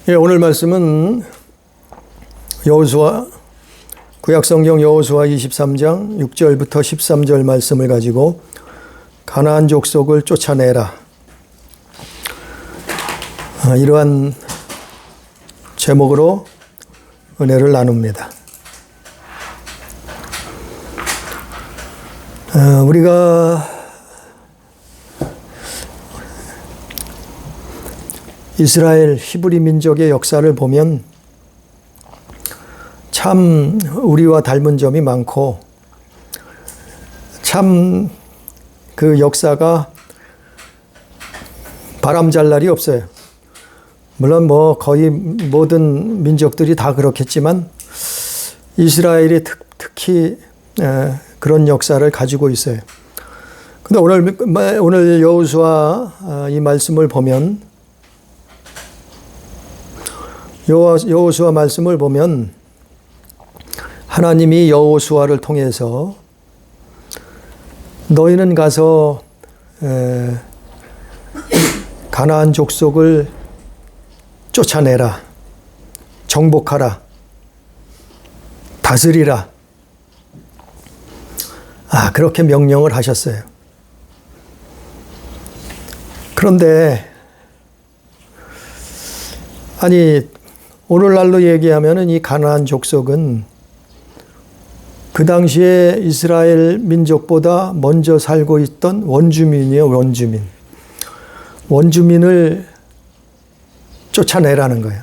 예, 오늘 말씀은 여호수아 구약성경 여호수아 23장 6절부터 13절 말씀을 가지고 가나안 족속을 쫓아내라, 이러한 제목으로 은혜를 나눕니다. 우리가 이스라엘 히브리 민족의 역사를 보면 참 우리와 닮은 점이 많고, 참 그 역사가 바람잘 날이 없어요. 물론 거의 모든 민족들이 다 그렇겠지만 이스라엘이 특히 그런 역사를 가지고 있어요. 근데 오늘 여호수아 이 말씀을 보면, 여호수아 말씀을 보면 하나님이 여호수아를 통해서 너희는 가서 가나안 족속을 쫓아내라, 정복하라, 다스리라, 그렇게 명령을 하셨어요. 그런데 오늘날로 얘기하면은 이 가나안 족속은 그 당시에 이스라엘 민족보다 먼저 살고 있던 원주민이에요, 원주민. 원주민을 쫓아내라는 거예요.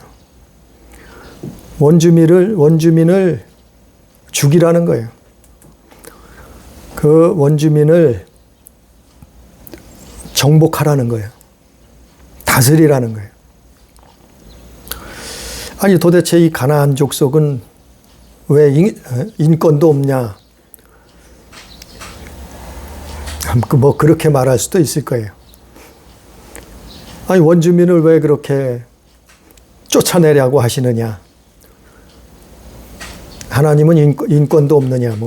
원주민을 죽이라는 거예요. 그 원주민을 정복하라는 거예요. 다스리라는 거예요. 도대체 이 가나안 족속은 왜 인권도 없냐? 그렇게 말할 수도 있을 거예요. 원주민을 왜 그렇게 쫓아내려고 하시느냐? 하나님은 인권도 없느냐?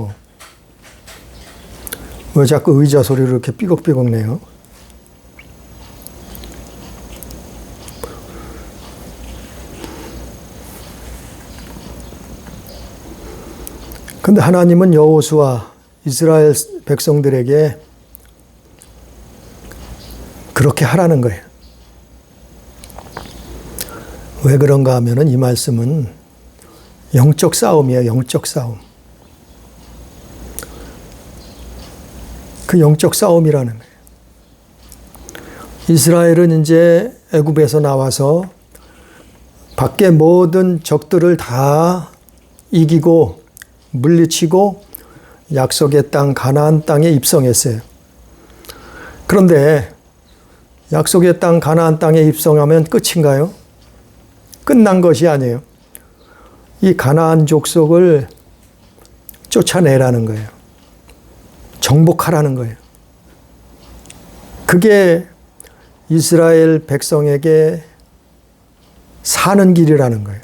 왜 자꾸 의자 소리를 이렇게 삐걱삐걱 내요? 근데 하나님은 여호수아 이스라엘 백성들에게 그렇게 하라는 거예요. 왜 그런가 하면은 이 말씀은 영적 싸움이에요. 영적 싸움. 그 영적 싸움이라는 거예요. 이스라엘은 이제 애굽에서 나와서 밖에 모든 적들을 다 이기고 물리치고 약속의 땅 가나안 땅에 입성했어요. 그런데 약속의 땅 가나안 땅에 입성하면 끝인가요? 끝난 것이 아니에요. 이 가나안 족속을 쫓아내라는 거예요. 정복하라는 거예요. 그게 이스라엘 백성에게 사는 길이라는 거예요.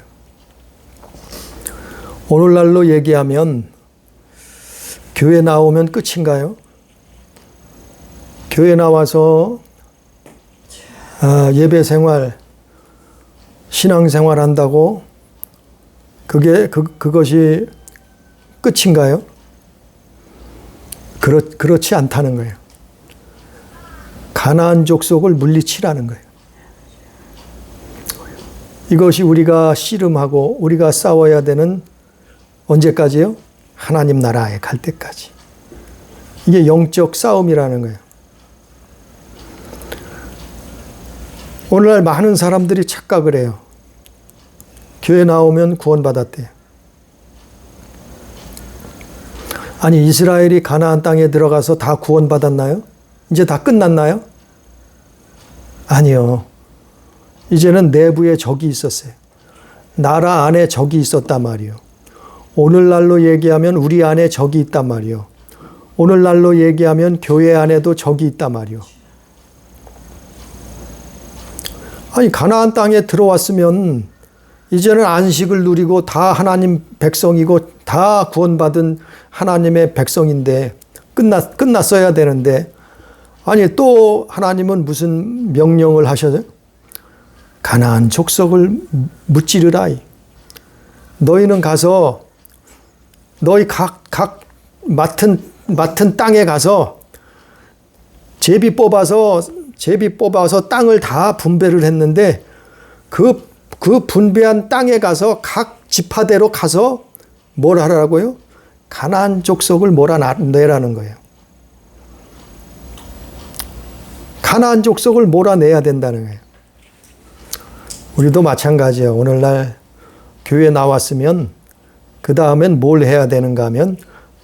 오늘날로 얘기하면 교회 나오면 끝인가요? 교회 나와서 예배 생활, 신앙 생활 한다고 그것이 끝인가요? 그렇지 않다는 거예요. 가나안 족속을 물리치라는 거예요. 이것이 우리가 씨름하고 우리가 싸워야 되는, 언제까지요? 하나님 나라에 갈 때까지. 이게 영적 싸움이라는 거예요. 오늘날 많은 사람들이 착각을 해요. 교회 나오면 구원받았대요. 이스라엘이 가나안 땅에 들어가서 다 구원받았나요? 이제 다 끝났나요? 아니요. 이제는 내부에 적이 있었어요. 나라 안에 적이 있었단 말이요. 오늘날로 얘기하면 우리 안에 적이 있단 말이요. 오늘날로 얘기하면 교회 안에도 적이 있단 말이요. 가나안 땅에 들어왔으면 이제는 안식을 누리고 다 하나님 백성이고 다 구원받은 하나님의 백성인데 끝났어야 되는데, 또 하나님은 무슨 명령을 하셔요? 가나안 족속을 무찌르라. 너희는 가서 너희 각 맡은 땅에 가서 제비 뽑아서 땅을 다 분배를 했는데 그 분배한 땅에 가서 각 지파대로 가서 뭘 하라고요? 가나안 족속을 몰아내라는 거예요. 가나안 족속을 몰아내야 된다는 거예요. 우리도 마찬가지예요. 오늘날 교회 나왔으면 그 다음엔 뭘 해야 되는가 하면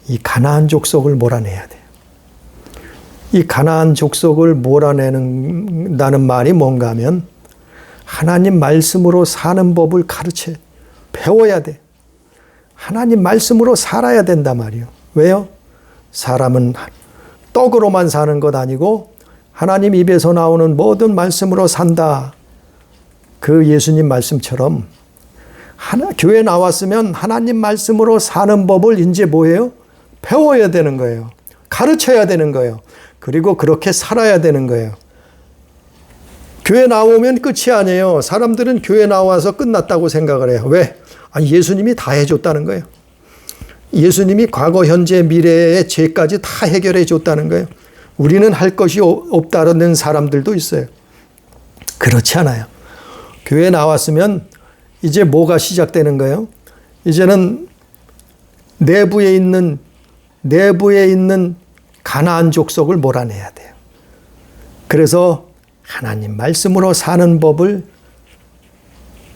이 가나안 족속을 몰아내야 돼요. 이 가나안 족속을 몰아내는다는 말이 뭔가 하면 하나님 말씀으로 사는 법을 가르쳐 배워야 돼. 하나님 말씀으로 살아야 된단 말이에요. 왜요? 사람은 떡으로만 사는 것 아니고 하나님 입에서 나오는 모든 말씀으로 산다. 그 예수님 말씀처럼 교회 나왔으면 하나님 말씀으로 사는 법을 이제 뭐예요? 배워야 되는 거예요. 가르쳐야 되는 거예요. 그리고 그렇게 살아야 되는 거예요. 교회 나오면 끝이 아니에요. 사람들은 교회 나와서 끝났다고 생각을 해요. 왜? 아니, 예수님이 다 해줬다는 거예요. 예수님이 과거, 현재, 미래의 죄까지 다 해결해 줬다는 거예요. 우리는 할 것이 없다는 사람들도 있어요. 그렇지 않아요. 교회 나왔으면 이제 뭐가 시작되는 거예요? 이제는 내부에 있는 가나안 족속을 몰아내야 돼요. 그래서 하나님 말씀으로 사는 법을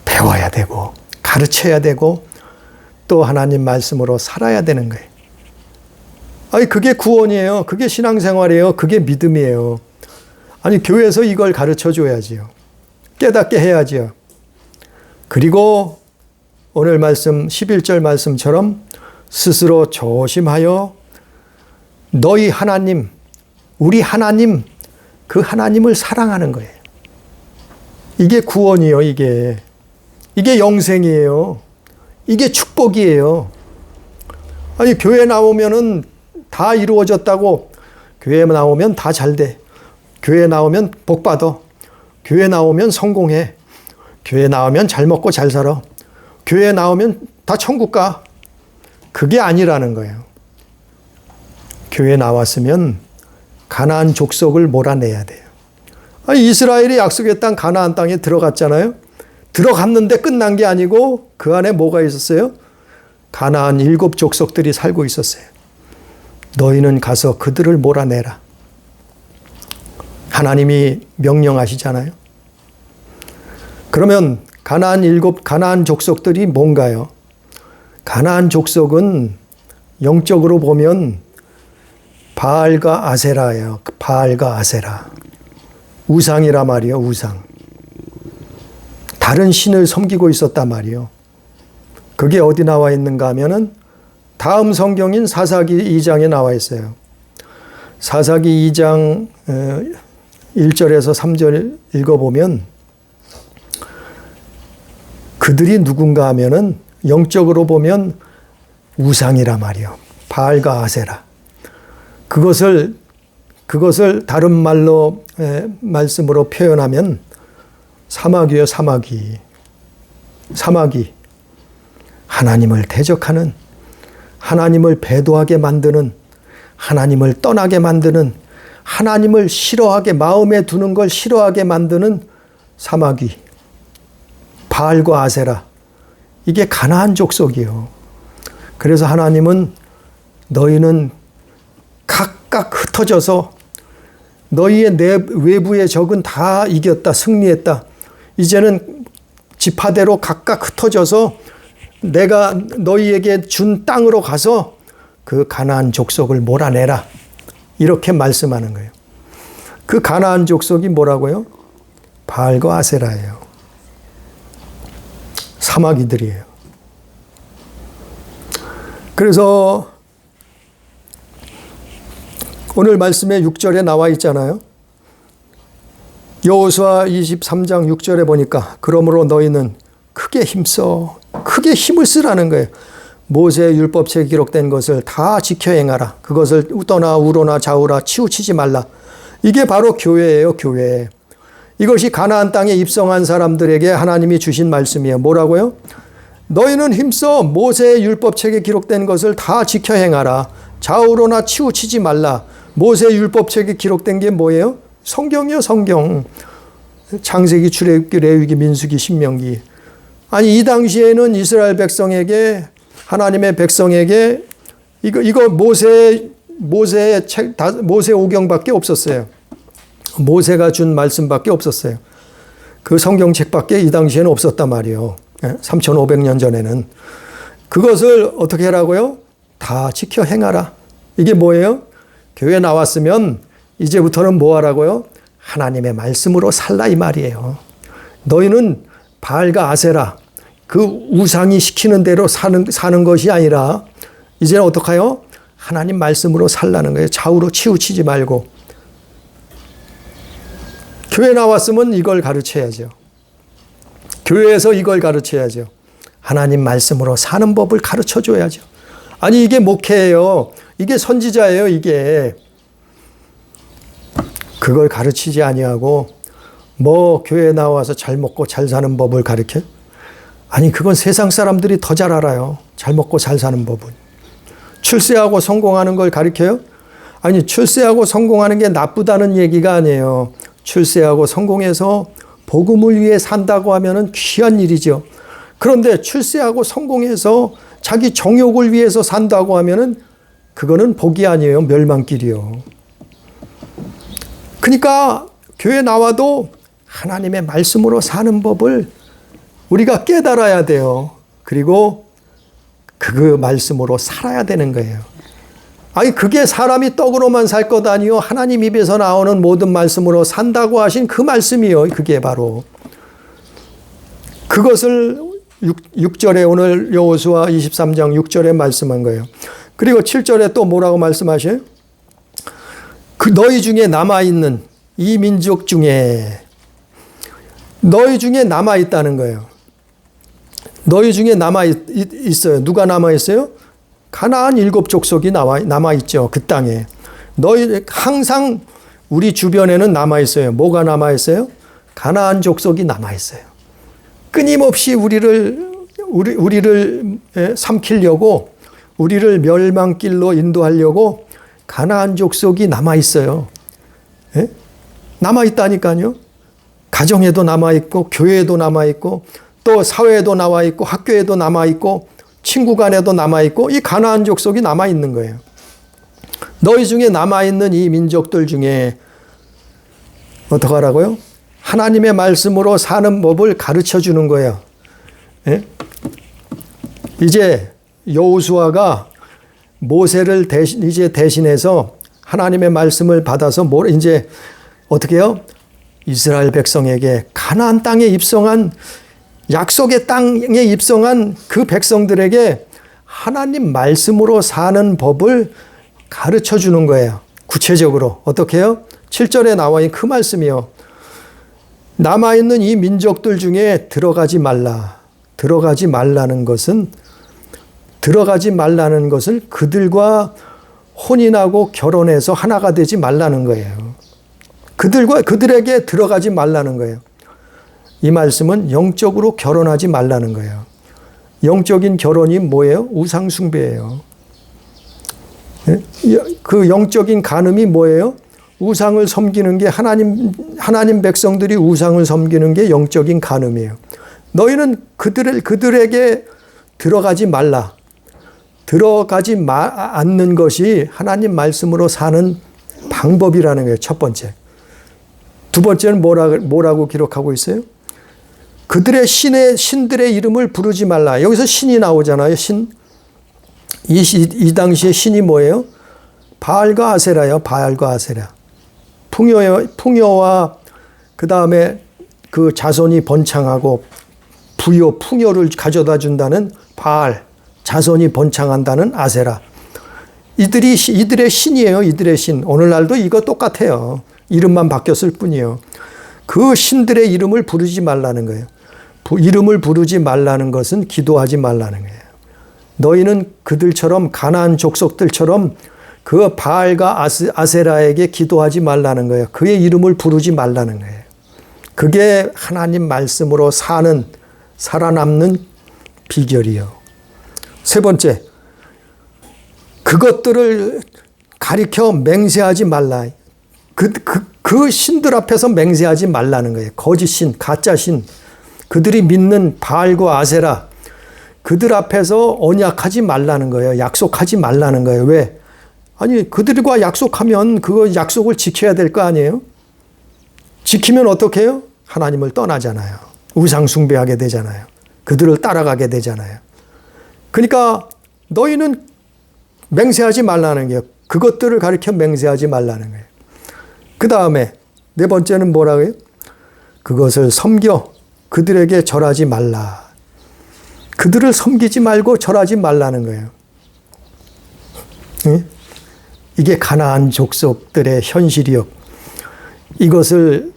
배워야 되고 가르쳐야 되고 또 하나님 말씀으로 살아야 되는 거예요. 아니, 그게 구원이에요. 그게 신앙생활이에요. 그게 믿음이에요. 아니, 교회에서 이걸 가르쳐 줘야지요. 깨닫게 해야지요. 그리고 오늘 말씀 11절 말씀처럼 스스로 조심하여 너희 하나님, 우리 하나님, 그 하나님을 사랑하는 거예요. 이게 구원이에요. 이게 영생이에요. 이게 축복이에요. 아니, 교회 나오면은 다 이루어졌다고, 교회 나오면 다 잘 돼. 교회 나오면 복 받아. 교회 나오면 성공해. 교회 나오면 잘 먹고 잘 살아. 교회 나오면 다 천국 가. 그게 아니라는 거예요. 교회 나왔으면 가나안 족속을 몰아내야 돼요. 아니, 이스라엘이 약속의 땅 가나안 땅에 들어갔잖아요. 들어갔는데 끝난 게 아니고 그 안에 뭐가 있었어요? 가나안 7족속들이 살고 있었어요. 너희는 가서 그들을 몰아내라. 하나님이 명령하시잖아요. 그러면 가나안 족속들이 뭔가요? 가나안 족속은 영적으로 보면 바알과 아세라예요. 바알과 아세라. 우상이라 말이에요. 우상. 다른 신을 섬기고 있었단 말이에요. 그게 어디 나와 있는가 하면은 다음 성경인 사사기 2장에 나와 있어요. 사사기 2장 1절에서 3절 읽어보면 그들이 누군가 하면은 영적으로 보면 우상이라 말이에요. 바알과 아세라. 그것을 다른 말로 말씀으로 표현하면 사마귀요, 사마귀. 사마귀. 하나님을 대적하는, 하나님을 배도하게 만드는, 하나님을 떠나게 만드는, 하나님을 싫어하게, 마음에 두는 걸 싫어하게 만드는 사마귀. 바알과 아세라. 이게 가나안 족속이에요. 그래서 하나님은 너희는 각각 흩어져서 너희의 외부의 적은 다 이겼다, 승리했다. 이제는 지파대로 각각 흩어져서 내가 너희에게 준 땅으로 가서 그 가나안 족속을 몰아내라. 이렇게 말씀하는 거예요. 그 가나안 족속이 뭐라고요? 바알과 아세라예요. 사마귀들이에요. 그래서 오늘 말씀에 6절에 나와 있잖아요. 여호수아 23장 6절에 보니까 그러므로 너희는 크게 힘써, 크게 힘을 쓰라는 거예요. 모세의 율법책에 기록된 것을 다 지켜 행하라. 그것을 웃거나 우로나 좌우라 치우치지 말라. 이게 바로 교회예요. 교회. 이것이 가나안 땅에 입성한 사람들에게 하나님이 주신 말씀이에요. 뭐라고요? 너희는 힘써 모세의 율법책에 기록된 것을 다 지켜 행하라. 좌우로나 치우치지 말라. 모세의 율법책에 기록된 게 뭐예요? 성경이요, 성경. 창세기, 출애굽기, 레위기, 민수기, 신명기. 아니 이 당시에는 이스라엘 백성에게, 하나님의 백성에게 이거 모세의 책, 모세 오경밖에 없었어요. 모세가 준 말씀밖에 없었어요. 그 성경책밖에 이 당시에는 없었단 말이에요. 3500년 전에는. 그것을 어떻게 하라고요? 다 지켜 행하라. 이게 뭐예요? 교회 나왔으면 이제부터는 뭐 하라고요? 하나님의 말씀으로 살라 이 말이에요. 너희는 바알과 아세라, 그 우상이 시키는 대로 사는 것이 아니라 이제는 어떡해요? 하나님 말씀으로 살라는 거예요. 좌우로 치우치지 말고. 교회 나왔으면 이걸 가르쳐야죠. 교회에서 이걸 가르쳐야죠. 하나님 말씀으로 사는 법을 가르쳐 줘야죠. 아니 이게 목회예요. 이게 선지자예요. 이게. 그걸 가르치지 아니하고 뭐 교회에 나와서 잘 먹고 잘 사는 법을 가르쳐? 아니 그건 세상 사람들이 더 잘 알아요. 잘 먹고 잘 사는 법은. 출세하고 성공하는 걸 가르쳐요? 아니 출세하고 성공하는 게 나쁘다는 얘기가 아니에요. 출세하고 성공해서 복음을 위해 산다고 하면은 귀한 일이죠. 그런데 출세하고 성공해서 자기 정욕을 위해서 산다고 하면은 그거는 복이 아니에요. 멸망길이요. 그러니까 교회 나와도 하나님의 말씀으로 사는 법을 우리가 깨달아야 돼요. 그리고 그 말씀으로 살아야 되는 거예요. 아니 그게 사람이 떡으로만 살 것 아니요. 하나님 입에서 나오는 모든 말씀으로 산다고 하신 그 말씀이요. 그게 바로. 그것을 6절에 오늘 여호수아 23장 6절에 말씀한 거예요. 그리고 7절에 또 뭐라고 말씀하셔요? 그 너희 중에 남아있는 이 민족 중에 너희 중에 남아있다는 거예요. 너희 중에 남아있어요. 누가 남아있어요? 가나안 7족속이 남아있죠. 그 땅에. 너희 항상 우리 주변에는 남아있어요. 뭐가 남아있어요? 가나안 족속이 남아있어요. 끊임없이 우리를 삼키려고 우리를 멸망길로 인도하려고 가나안 족속이 남아있어요. 예? 남아있다니까요. 가정에도 남아있고 교회에도 남아있고 또 사회에도 남아있고 학교에도 남아있고 친구 간에도 남아있고 이 가나안 족속이 남아있는 거예요. 너희 중에 남아있는 이 민족들 중에 어떻게 하라고요? 하나님의 말씀으로 사는 법을 가르쳐 주는 거예요. 예? 이제 여호수아가 모세를 대신해서 하나님의 말씀을 받아서 이제 어떻게 해요? 이스라엘 백성에게 가나안 땅에 입성한 약속의 땅에 입성한 그 백성들에게 하나님 말씀으로 사는 법을 가르쳐 주는 거예요. 구체적으로 어떻게 해요? 7절에 나와 있는 그 말씀이요. 남아있는 이 민족들 중에 들어가지 말라는 것은 그들과 혼인하고 결혼해서 하나가 되지 말라는 거예요. 그들에게 들어가지 말라는 거예요. 이 말씀은 영적으로 결혼하지 말라는 거예요. 영적인 결혼이 뭐예요? 우상숭배예요. 그 영적인 간음이 뭐예요? 우상을 섬기는 게 하나님 백성들이 우상을 섬기는 게 영적인 간음이에요. 너희는 그들에게 들어가지 말라. 들어가지 않는 것이 하나님 말씀으로 사는 방법이라는 거예요. 첫 두 번째는 뭐라고 기록하고 있어요? 그들의 신들의 이름을 부르지 말라. 여기서 신이 나오잖아요. 이 당시에 신이 뭐예요? 바알과 아세라예요. 바알과 아세라. 풍요와 그 다음에 그 자손이 번창하고 풍요를 가져다 준다는 바알, 자손이 번창한다는 아세라. 이들의 신이에요. 이들의 신. 오늘날도 이거 똑같아요. 이름만 바뀌었을 뿐이에요. 그 신들의 이름을 부르지 말라는 거예요. 이름을 부르지 말라는 것은 기도하지 말라는 거예요. 너희는 그들처럼 가나안 족속들처럼 그 바알과 아세라에게 기도하지 말라는 거예요. 그의 이름을 부르지 말라는 거예요. 그게 하나님 말씀으로 사는, 살아남는 비결이요. 세 번째, 그것들을 가리켜 맹세하지 말라. 그 신들 앞에서 맹세하지 말라는 거예요. 거짓 신, 가짜 신, 그들이 믿는 바알과 아세라, 그들 앞에서 언약하지 말라는 거예요. 약속하지 말라는 거예요. 왜? 아니, 그들과 약속하면 그 약속을 지켜야 될 거 아니에요? 지키면 어떻게 해요? 하나님을 떠나잖아요. 우상 숭배하게 되잖아요. 그들을 따라가게 되잖아요. 그러니까 너희는 맹세하지 말라는 거예요. 그것들을 가리켜 맹세하지 말라는 거예요. 그 다음에 네 번째는 뭐라고 해요? 그것을 섬겨 그들에게 절하지 말라. 그들을 섬기지 말고 절하지 말라는 거예요. 응? 이게 가나안 족속들의 현실이요. 이것을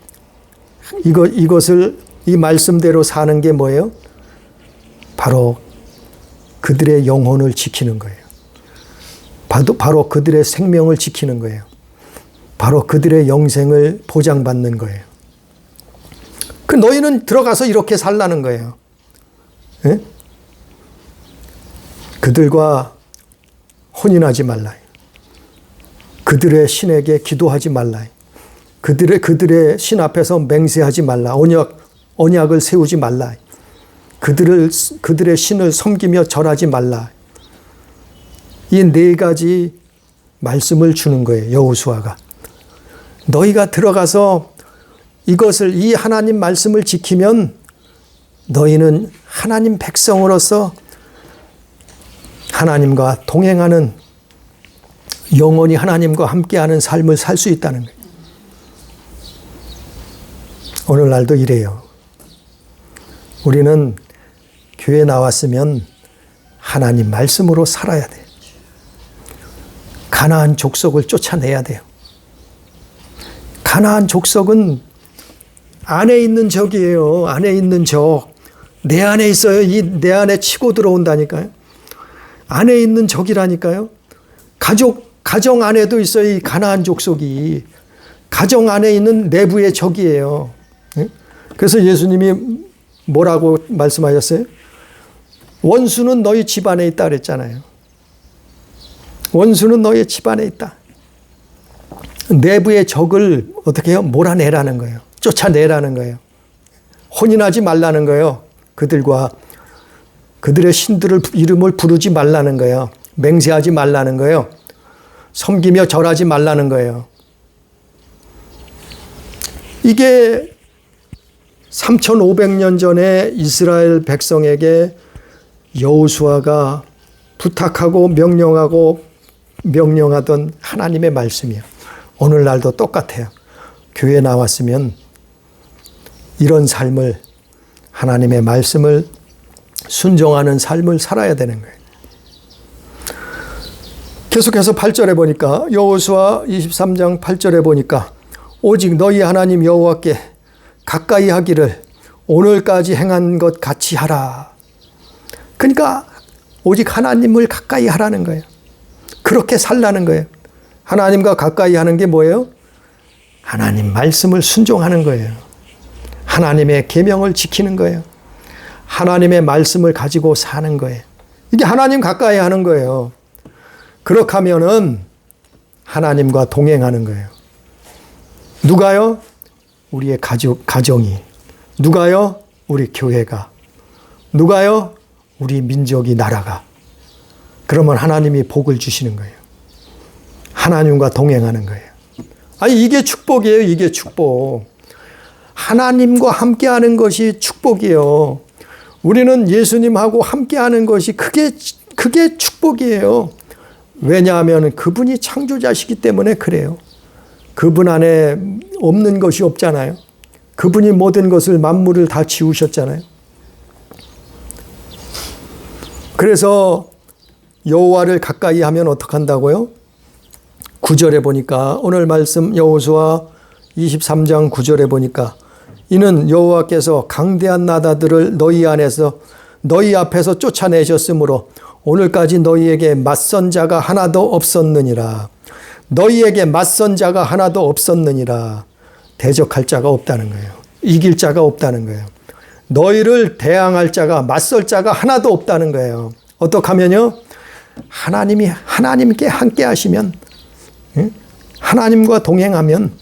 이 말씀대로 사는 게 뭐예요? 바로 그들의 영혼을 지키는 거예요. 바로 그들의 생명을 지키는 거예요. 바로 그들의 영생을 보장받는 거예요. 그 너희는 들어가서 이렇게 살라는 거예요. 예? 그들과 혼인하지 말라. 그들의 신에게 기도하지 말라. 그들의 신 앞에서 맹세하지 말라. 언약을 세우지 말라. 그들의 신을 섬기며 절하지 말라. 이 네 가지 말씀을 주는 거예요. 여호수아가. 너희가 들어가서 이 하나님 말씀을 지키면 너희는 하나님 백성으로서 하나님과 동행하는, 영원히 하나님과 함께하는 삶을 살 수 있다는 거예요. 오늘날도 이래요. 우리는 교회 나왔으면 하나님 말씀으로 살아야 돼요. 가나안 족속을 쫓아내야 돼요. 가나안 족속은 안에 있는 적이에요. 안에 있는 적. 내 안에 있어요. 내 안에 치고 들어온다니까요. 안에 있는 적이라니까요. 가정 안에도 있어요. 이 가나안 족속이. 가정 안에 있는 내부의 적이에요. 그래서 예수님이 뭐라고 말씀하셨어요? 원수는 너희 집안에 있다 그랬잖아요. 원수는 너희 집안에 있다. 내부의 적을 어떻게 해요? 몰아내라는 거예요. 쫓아내라는 거예요. 혼인하지 말라는 거예요. 그들의 신들을 이름을 부르지 말라는 거예요. 맹세하지 말라는 거예요. 섬기며 절하지 말라는 거예요. 이게 3,500년 전에 이스라엘 백성에게 여호수아가 부탁하고 명령하던 하나님의 말씀이에요. 오늘날도 똑같아요. 교회 나왔으면 이런 삶을, 하나님의 말씀을 순종하는 삶을 살아야 되는 거예요. 계속해서 8절에 보니까, 여호수아 23장 8절에 보니까 오직 너희 하나님 여호와께 가까이 하기를 오늘까지 행한 것 같이 하라. 그러니까 오직 하나님을 가까이 하라는 거예요. 그렇게 살라는 거예요. 하나님과 가까이 하는 게 뭐예요? 하나님 말씀을 순종하는 거예요. 하나님의 계명을 지키는 거예요. 하나님의 말씀을 가지고 사는 거예요. 이게 하나님 가까이 하는 거예요. 그렇게 하면은 하나님과 동행하는 거예요. 누가요? 우리의 가정이. 누가요? 우리 교회가. 누가요? 우리 민족이, 나라가. 그러면 하나님이 복을 주시는 거예요. 하나님과 동행하는 거예요. 아니, 이게 축복이에요. 이게 축복. 하나님과 함께하는 것이 축복이에요. 우리는 예수님하고 함께하는 것이 그게 축복이에요. 왜냐하면 그분이 창조자시기 때문에 그래요. 그분 안에 없는 것이 없잖아요. 그분이 모든 것을, 만물을 다 지으셨잖아요. 그래서 여호와를 가까이 하면 어떻게 한다고요? 9절에 보니까, 오늘 말씀 여호수아 23장 9절에 보니까, 이는 여호와께서 강대한 나라들을 너희 앞에서 쫓아내셨으므로 오늘까지 너희에게 맞선 자가 하나도 없었느니라. 너희에게 맞선 자가 하나도 없었느니라. 대적할 자가 없다는 거예요. 이길 자가 없다는 거예요. 너희를 대항할 자가, 맞설 자가 하나도 없다는 거예요. 어떻게 하면요? 하나님께 함께 하시면, 하나님과 동행하면,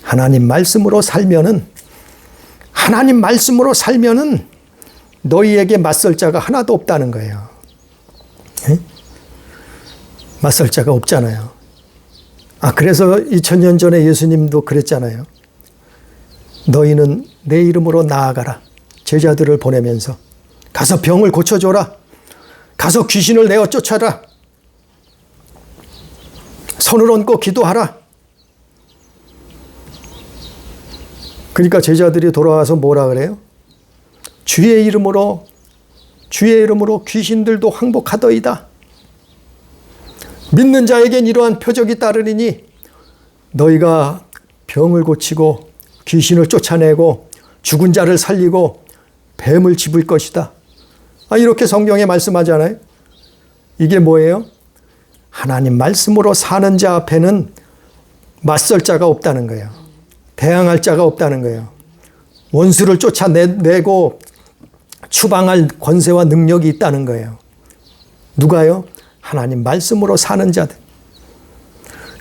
하나님 말씀으로 살면은 너희에게 맞설 자가 하나도 없다는 거예요. 맞설 자가 없잖아요. 그래서 2000년 전에 예수님도 그랬잖아요. 너희는 내 이름으로 나아가라. 제자들을 보내면서 가서 병을 고쳐줘라. 가서 귀신을 내어 쫓아라. 손을 얹고 기도하라. 그러니까 제자들이 돌아와서 뭐라 그래요? 주의 이름으로 귀신들도 항복하더이다. 믿는 자에겐 이러한 표적이 따르리니 너희가 병을 고치고 귀신을 쫓아내고 죽은 자를 살리고 뱀을 집을 것이다. 이렇게 성경에 말씀하잖아요. 이게 뭐예요? 하나님 말씀으로 사는 자 앞에는 맞설 자가 없다는 거예요. 대항할 자가 없다는 거예요. 원수를 쫓아내고 추방할 권세와 능력이 있다는 거예요. 누가요? 하나님 말씀으로 사는 자들.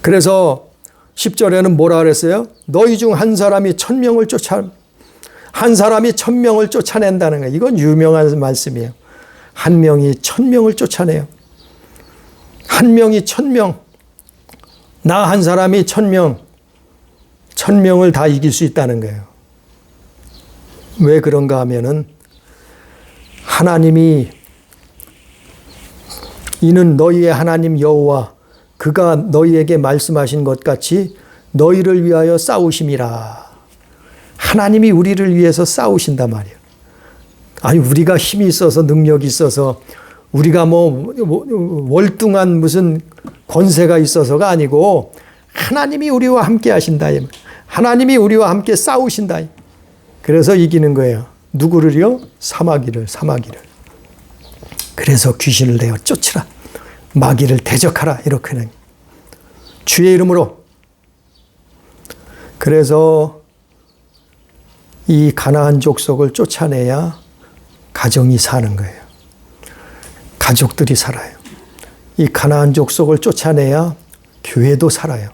그래서 10절에는 뭐라 그랬어요? 너희 중 한 사람이 1000명을 쫓아낸다는 거예요. 이건 유명한 말씀이에요. 한 명이 1000명을 쫓아내요. 한 명이 1000명. 나 한 사람이 1000명. 1000명을 다 이길 수 있다는 거예요. 왜 그런가 하면은 하나님이 이는 너희의 하나님 여호와 그가 너희에게 말씀하신 것 같이 너희를 위하여 싸우심이라. 하나님이 우리를 위해서 싸우신단 말이에요. 우리가 힘이 있어서 능력이 있어서 우리가 월등한 무슨 권세가 있어서가 아니고 하나님이 우리와 함께 하신다. 하나님이 우리와 함께 싸우신다. 그래서 이기는 거예요. 누구를요? 사마귀를. 그래서 귀신을 내어 쫓으라. 마귀를 대적하라. 이렇게는 주의 이름으로. 그래서 이 가나안 족속을 쫓아내야 가정이 사는 거예요. 가족들이 살아요. 이 가나안 족속을 쫓아내야 교회도 살아요.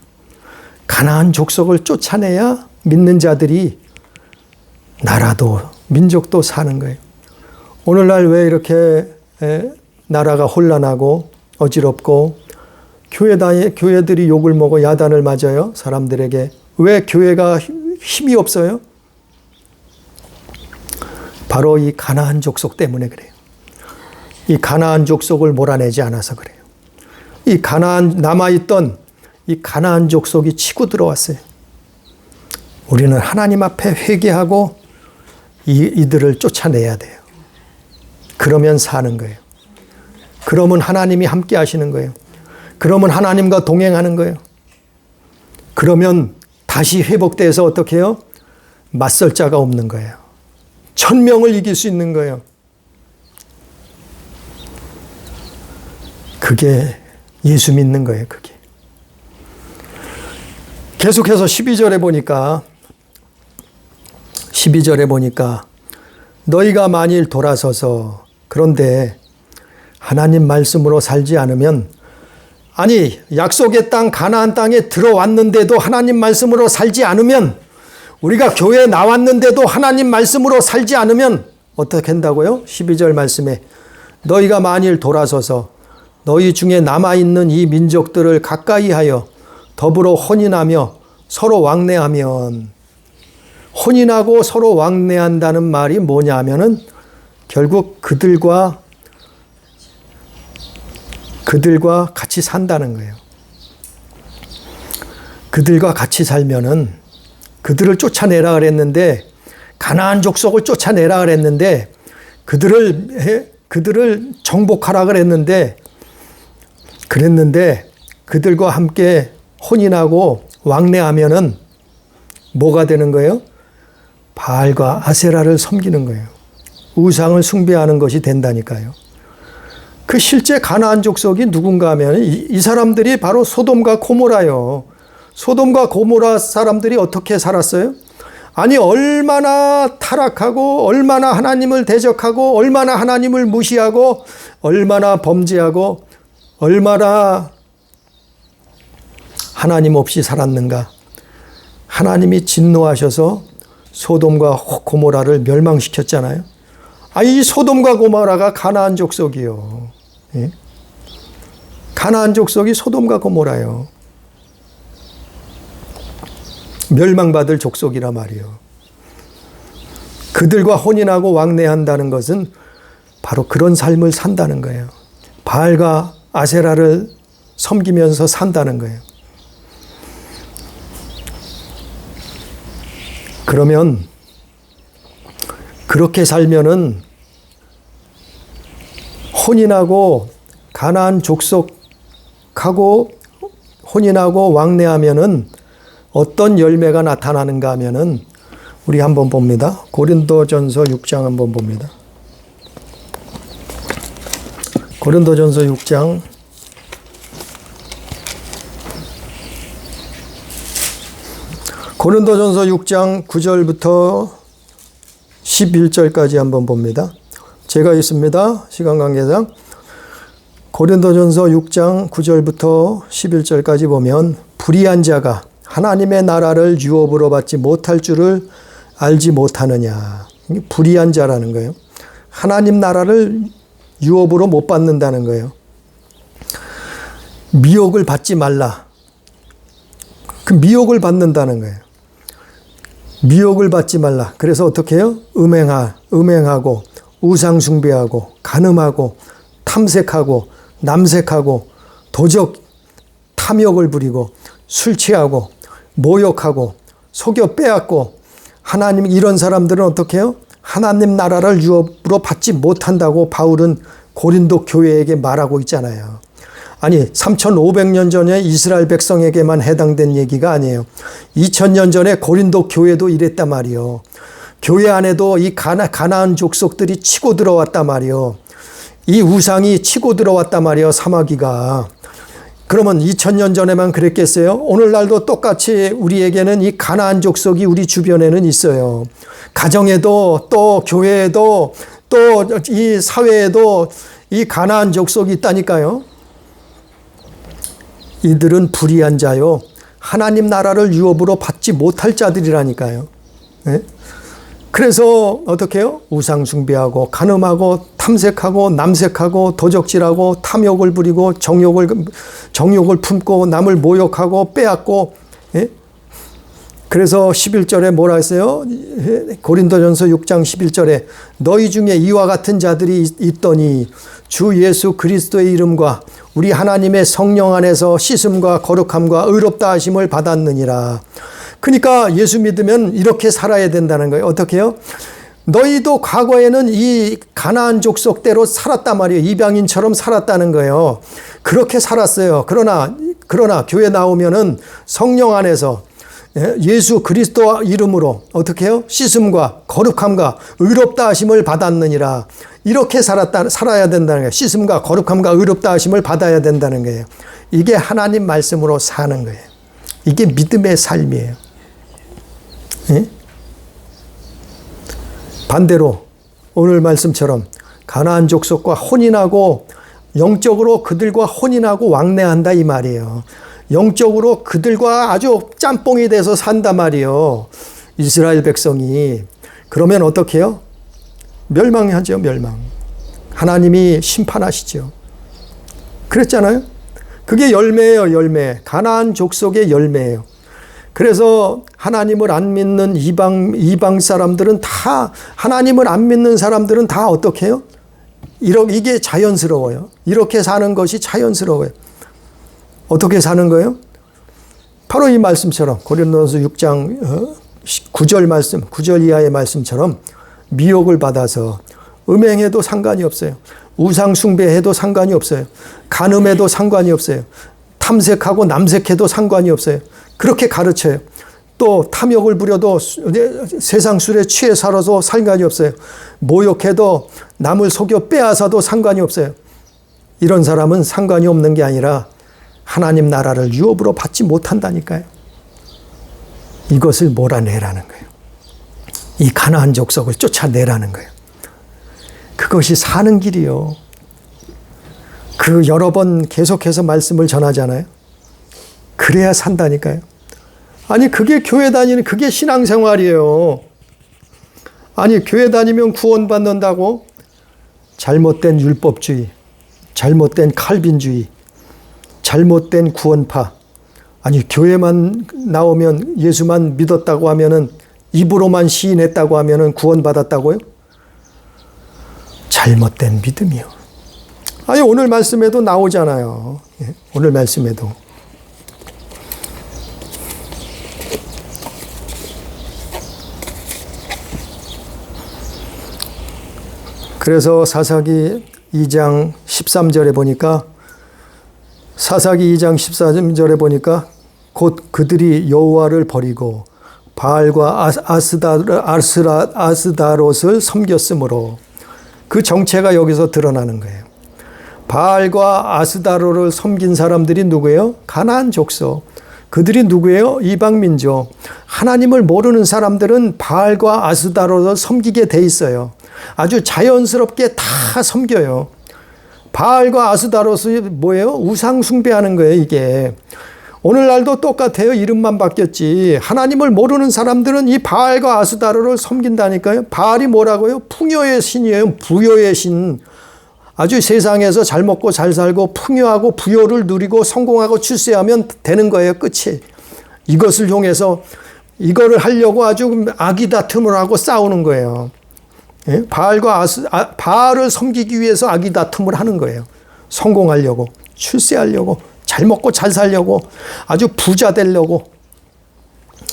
가나안 족속을 쫓아내야 믿는 자들이 나라도 민족도 사는 거예요. 오늘날 왜 이렇게 나라가 혼란하고 어지럽고 교회들이 욕을 먹어 야단을 맞아요? 사람들에게. 왜 교회가 힘이 없어요? 바로 이 가나안 족속 때문에 그래요. 이 가나안 족속을 몰아내지 않아서 그래요. 이 남아있던 이 가나안 족속이 치고 들어왔어요. 우리는 하나님 앞에 회개하고 이들을 쫓아내야 돼요. 그러면 사는 거예요. 그러면 하나님이 함께 하시는 거예요. 그러면 하나님과 동행하는 거예요. 그러면 다시 회복돼서 어떻게 해요? 맞설 자가 없는 거예요. 1000명을 이길 수 있는 거예요. 그게 예수 믿는 거예요. 그게. 계속해서 12절에 보니까 너희가 만일 돌아서서 그런데 하나님 말씀으로 살지 않으면 약속의 땅 가나안 땅에 들어왔는데도 하나님 말씀으로 살지 않으면 우리가 교회에 나왔는데도 하나님 말씀으로 살지 않으면 어떻게 한다고요? 12절 말씀에 너희가 만일 돌아서서 너희 중에 남아있는 이 민족들을 가까이 하여 더불어 혼인하며 서로 왕래하면 혼인하고 서로 왕래한다는 말이 뭐냐 하면은 결국 그들과 같이 산다는 거예요. 그들과 같이 살면은 그들을 쫓아내라 그랬는데 가나안 족속을 쫓아내라 그랬는데 그들을 정복하라 그랬는데 그들과 함께 혼인하고 왕래하면은 뭐가 되는 거예요? 바알과 아세라를 섬기는 거예요. 우상을 숭배하는 것이 된다니까요. 그 실제 가나안 족속이 누군가 하면 이 사람들이 바로 소돔과 고모라요. 소돔과 고모라 사람들이 어떻게 살았어요? 아니 얼마나 타락하고 얼마나 하나님을 대적하고 얼마나 하나님을 무시하고 얼마나 범죄하고 얼마나 하나님 없이 살았는가. 하나님이 진노하셔서 소돔과 고모라를 멸망시켰잖아요. 이 소돔과 고모라가 가나안 족속이요. 예? 가나안 족속이 소돔과 고모라요. 멸망받을 족속이라 말이요. 그들과 혼인하고 왕래한다는 것은 바로 그런 삶을 산다는 거예요. 바알과 아세라를 섬기면서 산다는 거예요. 그러면 그렇게 살면은 혼인하고 가나안 족속하고 혼인하고 왕래하면은 어떤 열매가 나타나는가 하면은 우리 한번 봅니다. 고린도전서 6장 한번 봅니다. 고린도전서 6장 고린도전서 6장 9절부터 11절까지 한번 봅니다. 제가 있습니다. 시간 관계상 고린도전서 6장 9절부터 11절까지 보면 불의한 자가 하나님의 나라를 유업으로 받지 못할 줄을 알지 못하느냐. 이게 불의한 자라는 거예요. 하나님 나라를 유업으로 못 받는다는 거예요. 미혹을 받지 말라. 그 미혹을 받는다는 거예요. 미혹을 받지 말라. 그래서 어떻게 해요? 음행하고 우상 숭배하고 간음하고 탐색하고 남색하고 도적 탐욕을 부리고 술 취하고 모욕하고 속여 빼앗고 하나님 이런 사람들은 어떻게 해요? 하나님 나라를 유업으로 받지 못한다고 바울은 고린도 교회에게 말하고 있잖아요. 아니 3500년 전에 이스라엘 백성에게만 해당된 얘기가 아니에요. 2000년 전에 고린도 교회도 이랬단 말이요. 교회 안에도 이 가나안 족속들이 치고 들어왔단 말이요. 이 우상이 치고 들어왔단 말이요. 사마귀가. 그러면 2000년 전에만 그랬겠어요? 오늘날도 똑같이 우리에게는 이 가나안 족속이 우리 주변에는 있어요. 가정에도 또 교회에도 또 이 사회에도 이 가나안 족속이 있다니까요. 이들은 불의한 자요. 하나님 나라를 유업으로 받지 못할 자들이라니까요. 네? 그래서 어떻게 해요? 우상 숭배하고 간음하고 탐색하고 남색하고 도적질하고 탐욕을 부리고 정욕을 품고 남을 모욕하고 빼앗고. 예? 그래서 11절에 뭐라 했어요? 고린도전서 6장 11절에 너희 중에 이와 같은 자들이 있더니 주 예수 그리스도의 이름과 우리 하나님의 성령 안에서 씻음과 거룩함과 의롭다 하심을 받았느니라. 그러니까 예수 믿으면 이렇게 살아야 된다는 거예요. 어떻게 해요? 너희도 과거에는 이 가나안 족속대로 살았단 말이에요. 이방인처럼 살았다는 거예요. 그렇게 살았어요. 그러나 교회 나오면은 성령 안에서 예수 그리스도 이름으로 어떻게 해요? 씻음과 거룩함과 의롭다 하심을 받았느니라. 이렇게 살아야 된다는 거예요. 씻음과 거룩함과 의롭다 하심을 받아야 된다는 거예요. 이게 하나님 말씀으로 사는 거예요. 이게 믿음의 삶이에요. 예? 반대로 오늘 말씀처럼 가나안 족속과 혼인하고 영적으로 그들과 혼인하고 왕래한다 이 말이에요. 영적으로 그들과 아주 짬뽕이 돼서 산단 말이에요. 이스라엘 백성이. 그러면 어떻게 해요? 멸망하죠. 멸망. 하나님이 심판하시죠. 그랬잖아요. 그게 열매예요. 열매. 가나안 족속의 열매예요. 그래서 하나님을 안 믿는 이방 사람들은 다 하나님을 안 믿는 사람들은 다 어떻게 해요? 이게 자연스러워요. 이렇게 사는 것이 자연스러워요. 어떻게 사는 거예요? 바로 이 말씀처럼 고린도전서 6장 9절 말씀, 9절 이하의 말씀처럼 미혹을 받아서 음행해도 상관이 없어요. 우상 숭배해도 상관이 없어요. 간음해도 상관이 없어요. 탐색하고 남색해도 상관이 없어요. 그렇게 가르쳐요. 또 탐욕을 부려도 세상 술에 취해 살아서 상관이 없어요. 모욕해도 남을 속여 빼앗아도 상관이 없어요. 이런 사람은 상관이 없는 게 아니라 하나님 나라를 유업으로 받지 못한다니까요. 이것을 몰아내라는 거예요. 이 가나안 족속을 쫓아내라는 거예요. 그것이 사는 길이요. 그 여러 번 계속해서 말씀을 전하잖아요. 그래야 산다니까요. 아니 그게 교회 다니는 그게 신앙생활이에요. 아니 교회 다니면 구원받는다고? 잘못된 율법주의, 잘못된 칼빈주의, 잘못된 구원파. 아니 교회만 나오면 예수만 믿었다고 하면은 입으로만 시인했다고 하면은 구원받았다고요? 잘못된 믿음이요. 아니 오늘 말씀에도 나오잖아요. 오늘 말씀에도. 그래서 사사기 2장 13절에 보니까 사사기 2장 14절에 보니까 곧 그들이 여호와를 버리고 바알과 아스다롯을 섬겼으므로 그 정체가 여기서 드러나는 거예요. 바알과 아스다롯을 섬긴 사람들이 누구예요? 가나안 족속. 그들이 누구예요? 이방민족. 하나님을 모르는 사람들은 바알과 아스다롯을 섬기게 돼 있어요. 아주 자연스럽게 다 섬겨요. 바알과 아스다롯이 뭐예요? 우상 숭배하는 거예요, 이게. 오늘날도 똑같아요. 이름만 바뀌었지. 하나님을 모르는 사람들은 이 바알과 아스다롯을 섬긴다니까요. 바알이 뭐라고요? 풍요의 신이에요. 부요의 신. 아주 세상에서 잘 먹고 잘 살고 풍요하고 부요를 누리고 성공하고 출세하면 되는 거예요. 끝이. 이것을 이용해서 이거를 하려고 아주 아기다툼을 하고 싸우는 거예요. 예? 바알을 섬기기 위해서 아기다툼을 하는 거예요. 성공하려고, 출세하려고, 잘 먹고 잘 살려고, 아주 부자 되려고.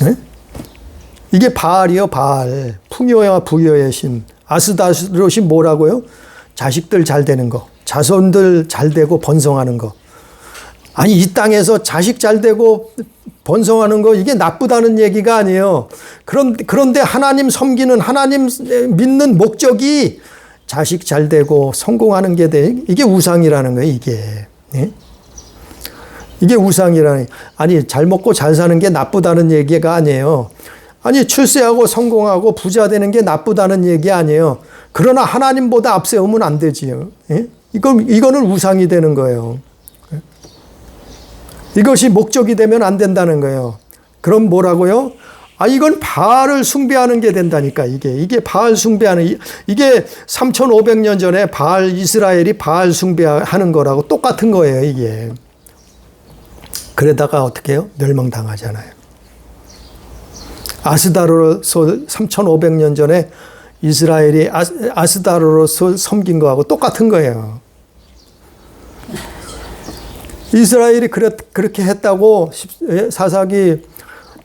예? 이게 바알이요, 바알. 풍요와 부요의 신. 아스다롯이 뭐라고요? 자식들 잘 되는 거, 자손들 잘 되고 번성하는 거. 아니 이 땅에서 자식 잘 되고 번성하는 거 이게 나쁘다는 얘기가 아니에요. 그런데 하나님 섬기는 하나님 믿는 목적이 자식 잘 되고 성공하는 게 돼. 이게 우상이라는 거예요. 이게. 예? 이게 우상이라는. 아니 잘 먹고 잘 사는 게 나쁘다는 얘기가 아니에요. 아니 출세하고 성공하고 부자 되는 게 나쁘다는 얘기 아니에요. 그러나 하나님보다 앞세우면 안 되지요. 예? 이거는 우상이 되는 거예요. 이것이 목적이 되면 안 된다는 거예요. 그럼 뭐라고요? 아, 이건 바알을 숭배하는 게 된다니까, 이게 바알 숭배하는, 이게 3,500년 전에 이스라엘이 바알 숭배하는 거라고 똑같은 거예요, 이게. 그러다가 어떻게 해요? 멸망당하잖아요. 아스다롯을 3,500년 전에 이스라엘이 아스다롯을 섬긴 거하고 똑같은 거예요. 이스라엘이 그렇게 했다고 사사기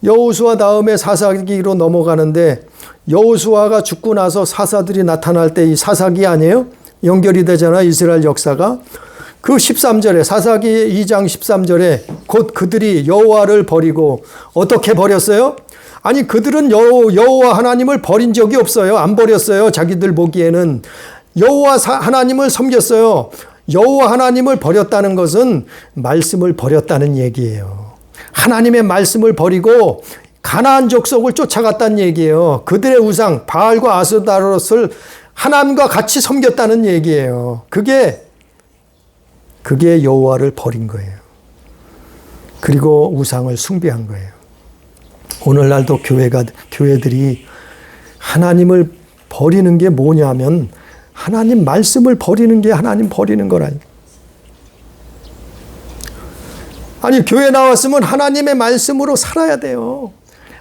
여호수아 다음에 사사기로 넘어가는데 여호수아가 죽고 나서 사사들이 나타날 때 이 사사기 아니에요? 연결이 되잖아, 이스라엘 역사가. 그 13절에 사사기 2장 13절에 곧 그들이 여호와를 버리고 어떻게 버렸어요? 아니 그들은 여호와 하나님을 버린 적이 없어요. 안 버렸어요. 자기들 보기에는. 여호와 하나님을 섬겼어요. 여호와 하나님을 버렸다는 것은 말씀을 버렸다는 얘기예요. 하나님의 말씀을 버리고 가나안 족속을 쫓아갔다는 얘기예요. 그들의 우상 바알과 아스다롯을 하나님과 같이 섬겼다는 얘기예요. 그게 여호와를 버린 거예요. 그리고 우상을 숭배한 거예요. 오늘날도 교회들이 하나님을 버리는 게 뭐냐면 하나님 말씀을 버리는 게 하나님 버리는 거라니. 아니 교회 나왔으면 하나님의 말씀으로 살아야 돼요.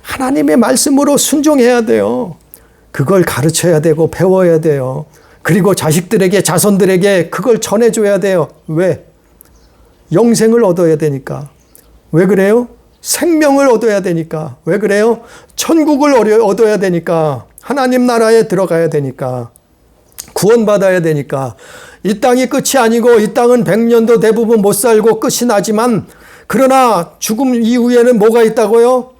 하나님의 말씀으로 순종해야 돼요. 그걸 가르쳐야 되고 배워야 돼요. 그리고 자식들에게 자손들에게 그걸 전해줘야 돼요. 왜? 영생을 얻어야 되니까. 왜 그래요? 생명을 얻어야 되니까. 왜 그래요? 천국을 얻어야 되니까. 하나님 나라에 들어가야 되니까. 구원받아야 되니까. 이 땅이 끝이 아니고 이 땅은 100년도 대부분 못 살고 끝이 나지만 그러나 죽음 이후에는 뭐가 있다고요?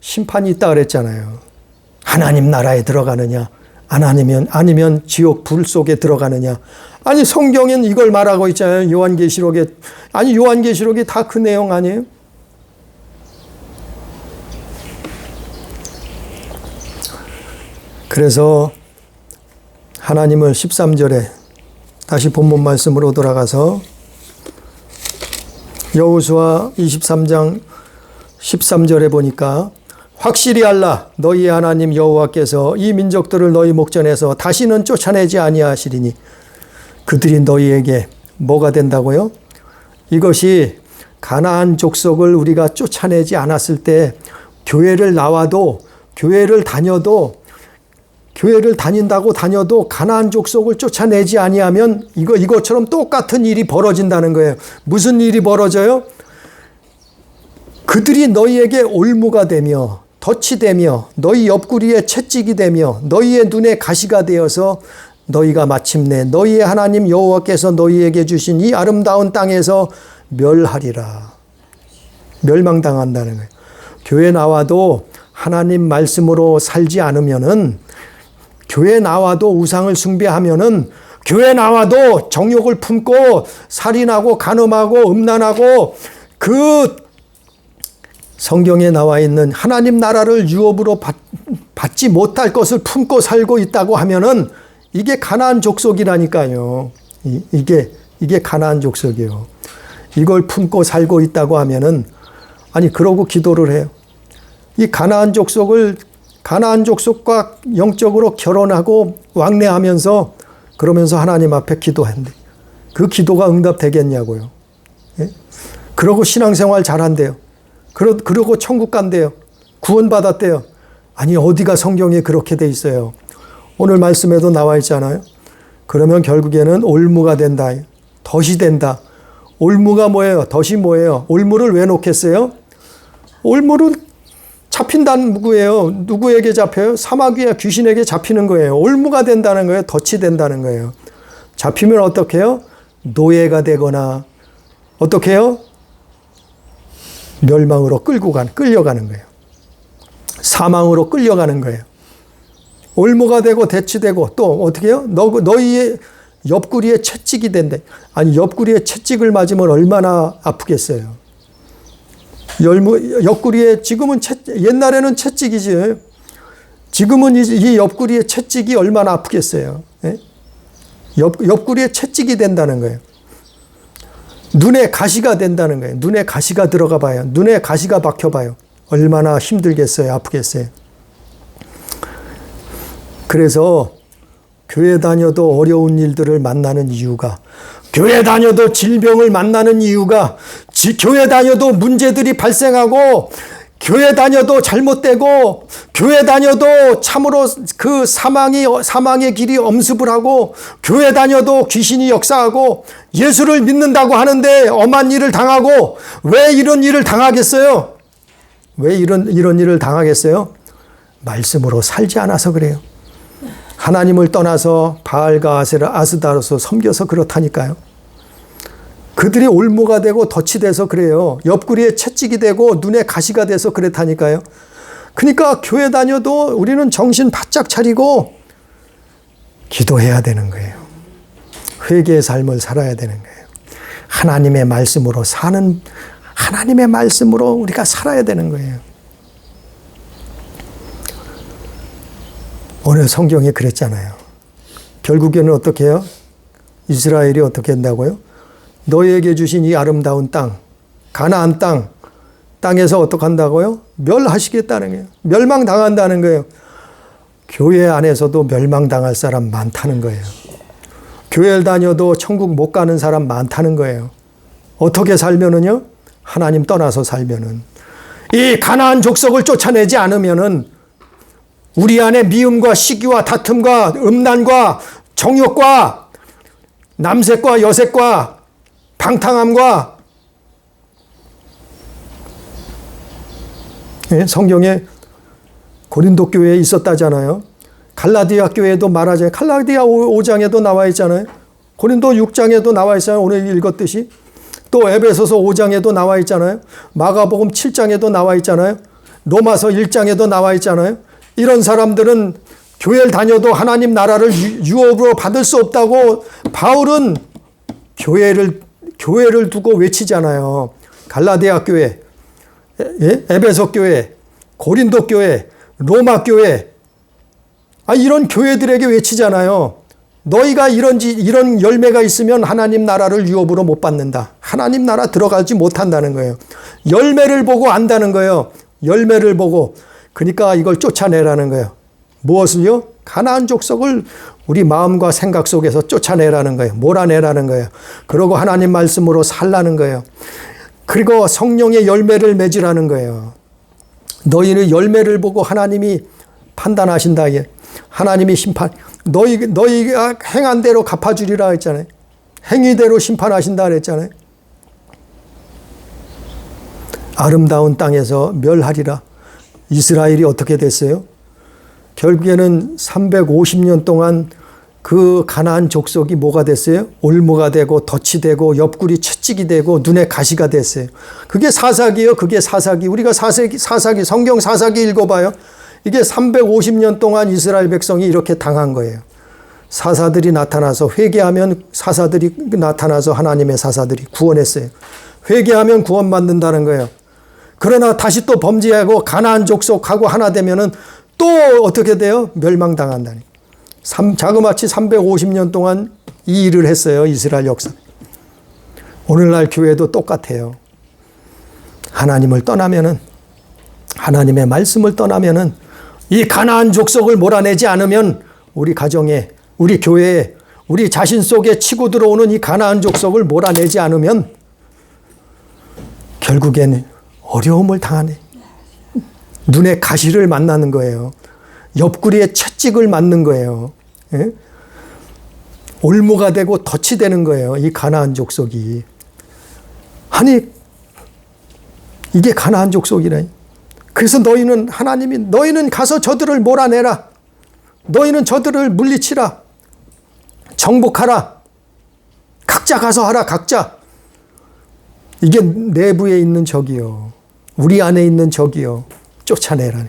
심판이 있다 그랬잖아요. 하나님 나라에 들어가느냐 아니면 지옥 불 속에 들어가느냐. 아니 성경엔 이걸 말하고 있잖아요. 요한계시록에. 아니 요한계시록이 다 그 내용 아니에요? 그래서 하나님을 13절에 다시 본문 말씀으로 돌아가서 여호수아 23장 13절에 보니까 확실히 알라 너희 하나님 여호와께서 이 민족들을 너희 목전에서 다시는 쫓아내지 아니하시리니 그들이 너희에게 뭐가 된다고요? 이것이 가나안 족속을 우리가 쫓아내지 않았을 때 교회를 나와도 교회를 다닌다고 다녀도 가나안 족속을 쫓아내지 아니하면 이것처럼 똑같은 일이 벌어진다는 거예요. 무슨 일이 벌어져요? 그들이 너희에게 올무가 되며 덫이 되며 너희 옆구리에 채찍이 되며 너희의 눈에 가시가 되어서 너희가 마침내 너희의 하나님 여호와께서 너희에게 주신 이 아름다운 땅에서 멸하리라. 멸망당한다는 거예요. 교회 나와도 하나님 말씀으로 살지 않으면은, 교회 나와도 우상을 숭배하면은, 교회 나와도 정욕을 품고 살인하고 간음하고 음란하고 그 성경에 나와 있는 하나님 나라를 유업으로 받지 못할 것을 품고 살고 있다고 하면은 이게 가나안 족속이라니까요. 이게 가나안 족속이에요. 이걸 품고 살고 있다고 하면은, 아니 그러고 기도를 해요. 이 가나안 족속과 영적으로 결혼하고 왕래하면서 그러면서 하나님 앞에 기도한대. 그 기도가 응답되겠냐고요. 예? 그러고 신앙생활 잘한대요. 그러고 천국 간대요. 구원받았대요. 아니 어디가 성경에 그렇게 돼 있어요. 오늘 말씀에도 나와 있잖아요. 그러면 결국에는 올무가 된다. 덫이 된다. 올무가 뭐예요? 덫이 뭐예요? 올무를 왜 놓겠어요? 올무를 잡힌다는 누구예요? 누구에게 잡혀요? 사마귀야 귀신에게 잡히는 거예요. 올무가 된다는 거예요. 덫이 된다는 거예요. 잡히면 어떻게 해요? 노예가 되거나 어떻게 해요? 멸망으로 끌려가는 거예요. 사망으로 끌려가는 거예요. 올무가 되고 대치되고 또 어떻게 해요? 너희의 옆구리에 채찍이 된대. 아니 옆구리에 채찍을 맞으면 얼마나 아프겠어요. 옆구리에 지금은 옛날에는 채찍이지. 지금은 이 옆구리에 채찍이 얼마나 아프겠어요. 예? 옆구리에 채찍이 된다는 거예요. 눈에 가시가 된다는 거예요. 눈에 가시가 들어가 봐요. 눈에 가시가 박혀 봐요. 얼마나 힘들겠어요. 아프겠어요. 그래서 교회 다녀도 어려운 일들을 만나는 이유가, 교회 다녀도 질병을 만나는 이유가, 교회 다녀도 문제들이 발생하고, 교회 다녀도 잘못되고, 교회 다녀도 참으로 그 사망의 길이 엄습을 하고, 교회 다녀도 귀신이 역사하고, 예수를 믿는다고 하는데 엄한 일을 당하고, 왜 이런 일을 당하겠어요? 왜 이런 일을 당하겠어요? 말씀으로 살지 않아서 그래요. 하나님을 떠나서 바알과 아스다로서 섬겨서 그렇다니까요. 그들이 올무가 되고 덫이 돼서 그래요. 옆구리에 채찍이 되고 눈에 가시가 돼서 그렇다니까요. 그러니까 교회 다녀도 우리는 정신 바짝 차리고 기도해야 되는 거예요. 회개의 삶을 살아야 되는 거예요. 하나님의 말씀으로 우리가 살아야 되는 거예요. 오늘 성경에 그랬잖아요. 결국에는 어떻게 해요? 이스라엘이 어떻게 한다고요? 너희에게 주신 이 아름다운 땅, 가나안 땅에서 어떻게 한다고요? 멸하시겠다는 거예요. 멸망당한다는 거예요. 교회 안에서도 멸망당할 사람 많다는 거예요. 교회를 다녀도 천국 못 가는 사람 많다는 거예요. 어떻게 살면은요? 하나님 떠나서 살면은. 이 가나안 족속을 쫓아내지 않으면은 우리 안에 미움과 시기와 다툼과 음란과 정욕과 남색과 여색과 방탕함과, 성경에 고린도 교회에 있었다잖아요. 갈라디아 교회도 말하잖아요. 갈라디아 5장에도 나와 있잖아요. 고린도 6장에도 나와 있어요. 오늘 읽었듯이. 또 에베소서 5장에도 나와 있잖아요. 마가복음 7장에도 나와 있잖아요. 로마서 1장에도 나와 있잖아요. 이런 사람들은 교회를 다녀도 하나님 나라를 유업으로 받을 수 없다고 바울은 교회를 두고 외치잖아요. 갈라디아 교회, 에베소 교회, 고린도 교회, 로마 교회, 이런 교회들에게 외치잖아요. 너희가 이런 열매가 있으면 하나님 나라를 유업으로 못 받는다. 하나님 나라 들어가지 못한다는 거예요. 열매를 보고 안다는 거예요. 열매를 보고. 그러니까 이걸 쫓아내라는 거예요. 무엇을요? 가나안 족속을 우리 마음과 생각 속에서 쫓아내라는 거예요. 몰아내라는 거예요. 그러고 하나님 말씀으로 살라는 거예요. 그리고 성령의 열매를 맺으라는 거예요. 너희는 열매를 보고 하나님이 판단하신다. 하나님이 심판, 너희가 행한 대로 갚아주리라 했잖아요. 행위대로 심판하신다 그랬잖아요. 아름다운 땅에서 멸하리라. 이스라엘이 어떻게 됐어요? 결국에는 350년 동안 그 가나안 족속이 뭐가 됐어요? 올무가 되고 덫이 되고 옆구리 채찍이 되고 눈에 가시가 됐어요. 그게 사사기예요. 그게 사사기. 우리가 사사기 성경 사사기 읽어봐요. 이게 350년 동안 이스라엘 백성이 이렇게 당한 거예요. 사사들이 나타나서 회개하면 사사들이 나타나서 하나님의 사사들이 구원했어요. 회개하면 구원받는다는 거예요. 그러나 다시 또 범죄하고 가나안 족속하고 하나 되면은 또 어떻게 돼요? 멸망당한다니. 자그마치 350년 동안 이 일을 했어요. 이스라엘 역사. 오늘날 교회도 똑같아요. 하나님을 떠나면은, 하나님의 말씀을 떠나면은, 이 가나안 족속을 몰아내지 않으면 우리 가정에, 우리 교회에, 우리 자신 속에 치고 들어오는 이 가나안 족속을 몰아내지 않으면 결국에는 어려움을 당하네. 눈에 가시를 만나는 거예요. 옆구리에 채찍을 맞는 거예요. 예? 올무가 되고 덫이 되는 거예요. 이 가나안 족속이. 아니, 이게 가나안 족속이라. 그래서 너희는 가서 저들을 몰아내라. 너희는 저들을 물리치라. 정복하라. 각자 가서 하라. 각자. 이게 내부에 있는 적이요. 우리 안에 있는 적이요. 쫓아내라니.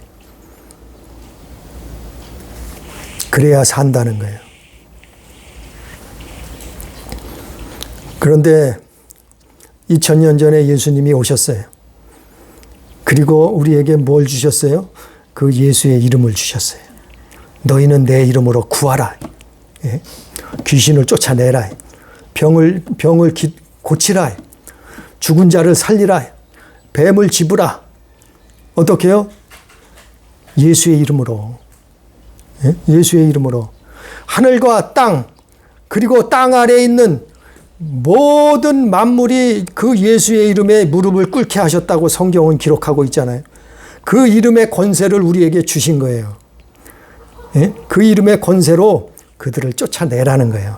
그래야 산다는 거예요. 그런데 2000년 전에 예수님이 오셨어요. 그리고 우리에게 뭘 주셨어요? 그 예수의 이름을 주셨어요. 너희는 내 이름으로 구하라. 예? 귀신을 쫓아내라. 병을 고치라. 죽은 자를 살리라. 뱀을 집으라. 어떻게 해요? 예수의 이름으로. 예? 예수의 이름으로. 하늘과 땅, 그리고 땅 아래에 있는 모든 만물이 그 예수의 이름에 무릎을 꿇게 하셨다고 성경은 기록하고 있잖아요. 그 이름의 권세를 우리에게 주신 거예요. 예? 그 이름의 권세로 그들을 쫓아내라는 거예요.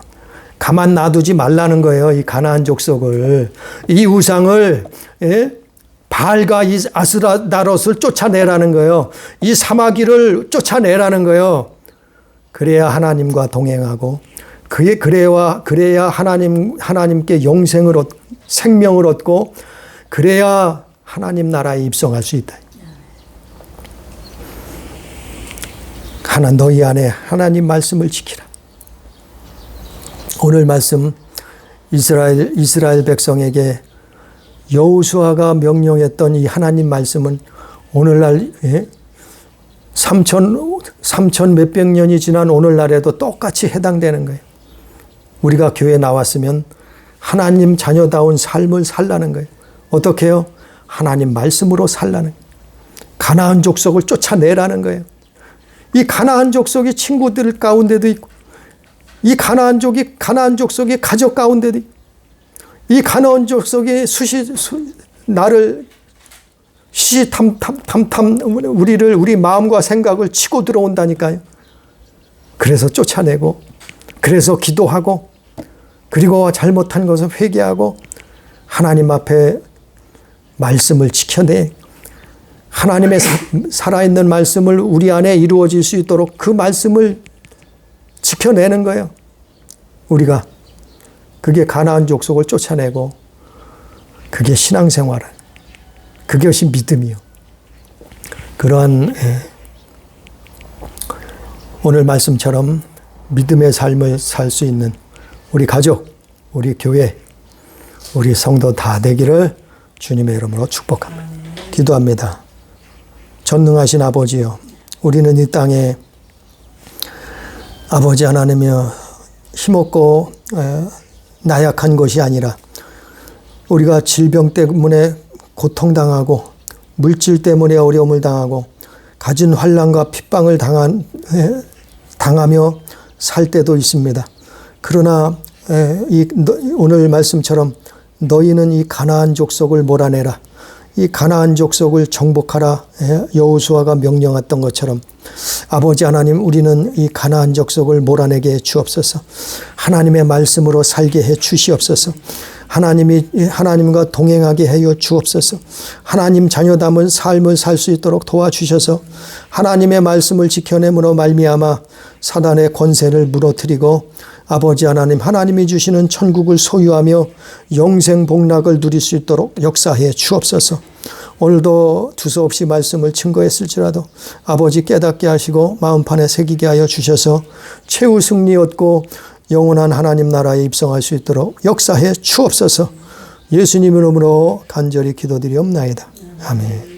가만 놔두지 말라는 거예요. 이 가나안 족속을. 이 우상을, 예? 바알과 이 아스라다롯을 쫓아내라는 거예요. 이 사마귀를 쫓아내라는 거예요. 그래야 하나님과 동행하고, 그래야 하나님께 생명을 얻고, 그래야 하나님 나라에 입성할 수 있다. 너희 안에 하나님 말씀을 지키라. 오늘 말씀 이스라엘 백성에게 여호수아가 명령했던 이 하나님 말씀은 오늘날 3천 몇백 년이 지난 오늘날에도 똑같이 해당되는 거예요. 우리가 교회에 나왔으면 하나님 자녀다운 삶을 살라는 거예요. 어떻게 해요? 하나님 말씀으로 살라는 거예요. 가나안 족속을 쫓아내라는 거예요. 이 가나안 족속이 친구들 가운데도 있고, 이 가나안 족속이 가족 가운데도 있고, 이 가나안 족속이 나를 시시탐탐 우리 마음과 생각을 치고 들어온다니까요. 그래서 쫓아내고, 그래서 기도하고, 그리고 잘못한 것을 회개하고 하나님 앞에 말씀을 지켜내. 하나님의 살아있는 말씀을 우리 안에 이루어질 수 있도록 그 말씀을 지켜내는 거예요. 우리가. 그게 가나안 족속을 쫓아내고, 그게 신앙생활, 그것이 믿음이요. 그러한 오늘 말씀처럼 믿음의 삶을 살 수 있는 우리 가족, 우리 교회, 우리 성도 다 되기를 주님의 이름으로 축복합니다. 기도합니다. 전능하신 아버지요, 우리는 이 땅에 아버지 하나님이여, 힘없고 나약한 것이 아니라 우리가 질병 때문에 고통당하고 물질 때문에 어려움을 당하고 가진 환난과 핍박을 당하며 살 때도 있습니다. 그러나 오늘 말씀처럼 너희는 이 가나안 족속을 몰아내라, 이 가나안 족속을 정복하라 여호수아가 명령했던 것처럼 아버지 하나님, 우리는 이 가나안 족속을 몰아내게 해 주옵소서. 하나님의 말씀으로 살게 해 주시옵소서. 하나님과 동행하게 하여 주옵소서. 하나님 자녀담은 삶을 살 수 있도록 도와주셔서 하나님의 말씀을 지켜냄으로 말미암아 사단의 권세를 무너뜨리고 아버지 하나님, 하나님이 주시는 천국을 소유하며 영생 복락을 누릴 수 있도록 역사해 주옵소서. 오늘도 두서없이 말씀을 증거했을지라도 아버지 깨닫게 하시고 마음판에 새기게 하여 주셔서 최후 승리 얻고 영원한 하나님 나라에 입성할 수 있도록 역사해 주옵소서. 예수님 이름으로 간절히 기도드리옵나이다. 아멘.